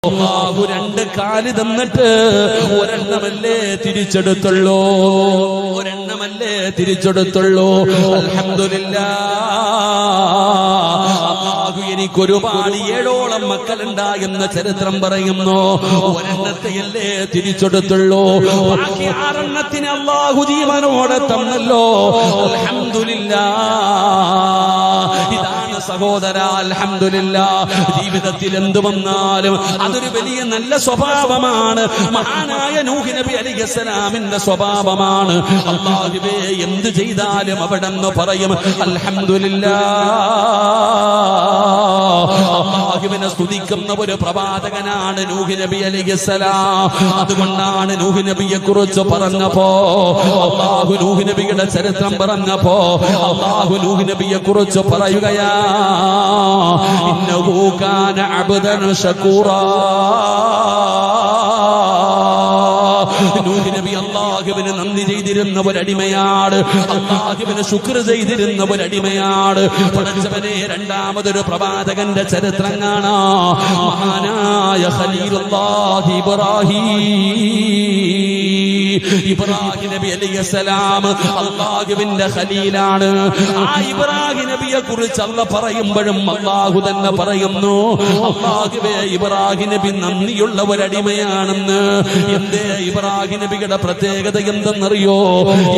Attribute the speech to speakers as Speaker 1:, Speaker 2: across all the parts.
Speaker 1: അല്ലാഹു രണ്ട് കാല് തന്നിട്ട് ഒരെണ്ണമല്ലേ തിരിച്ചെടുത്തുള്ളൂ, ഒരെണ്ണമല്ലേ തിരിച്ചെടുത്തുള്ളൂ. അൽഹംദുലില്ലാഹ്, അല്ലാഹു എനിക്കൊരുപാട് 7ഓളം മക്കളുണ്ടായെന്ന ചരിത്രം പറയുന്നു. ഒരെണ്ണത്തെയല്ലേ തിരിച്ചെടുത്തുള്ളൂ, ബാക്കി 6 അല്ലാഹു ജീവനോടെ തന്നല്ലോ. അൽഹംദുലില്ലാഹ്. ഇതാണ് സഹോദര, അൽഹംദുലില്ലാഹ്. ജീവിതത്തിൽ എന്തു വന്നാലും അതൊരു വലിയ നല്ല സ്വഭാവമാണ്. മഹാനായ നൂഹ് നബി അലൈഹിസ്സലാമിന്റെ സ്വഭാവമാണ്. അല്ലാഹുവേ എന്ത് ചെയ്താലും അവിടെന്ന് പറയും അൽഹംദുലില്ലാഹ്. അല്ലാഹുവിനെ സ്തുതിക്കുന്ന ഒരു പ്രവാചകനാണ് നൂഹ് നബി അലൈഹിസ്സലാം. അതുകൊണ്ടാണ് നൂഹ് നബിയെ കുറിച്ച് പറഞ്ഞപ്പോ, അല്ലാഹു നൂഹ് നബിയുടെ ചരിത്രം പറഞ്ഞപ്പോ അല്ലാഹു നൂഹ് നബിയെ കുറിച്ച് പറയുകയാ, ഇന്നഹു കാന അബ്ദൻ ശകൂറാ. നൂഹ് നബി അല്ലാഹുവിന് നന്ദി ചെയ്തിരുന്ന ഒരടിമയാണ്, അല്ലാഹുവിന് ശുക്ർ ചെയ്തിരുന്ന ഒരടിമയാണ്. പടച്ചവനെ രണ്ടാമതൊരു പ്രവാചകന്റെ ചരിത്രം കാണാം. മഹാനായ ഖലീലുല്ലാഹി ഇബ്രാഹിം നബി അലൈഹിസ്സലാം അല്ലാഹുവിന്റെ ഖലീലാണ്. ആ ഇബ്രാഹിം നബിയെ കുറിച്ച് അല്ലാഹു പറയുമ്പോഴും അല്ലാഹു തന്നെ പറയുന്നു, അല്ലാഹുവേ ഇബ്രാഹിം നബി നന്ദിയുള്ള ഒരടിമയാണെന്ന്. എന്തേ ഇബ്രാഹിം നബിയുടെ പ്രത്യേകത എന്തെന്നറിയോ?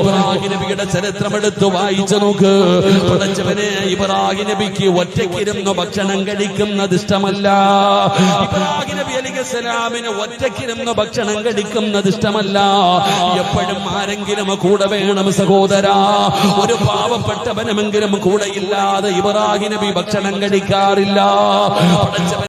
Speaker 1: ഇബ്രാഹിം നബിയുടെ ചരിത്രം എടുത്ത് വായിച്ചു നോക്ക്. പടച്ചവനെ ഇബ്രാഹിം നബിക്ക് ഒറ്റയ്ക്കിരുന്ന് ഭക്ഷണം കഴിക്കുന്നത് ഇഷ്ടമല്ല. ഇബ്രാഹിം നബി അലൈഹിസ്സലാമിന് ഒറ്റയ്ക്കിരുന്ന് ഭക്ഷണം കഴിക്കുന്നത് ഇഷ്ടമല്ല. എപ്പോഴും ആരെങ്കിലും കൂടെ വേണം സഹോദരാ. ഒരു പാവപ്പെട്ടവനെങ്കിലും കൂടെ ഇല്ലാതെ ഇബ്രാഹിം നബി ഭക്ഷണം കഴിക്കാറില്ല.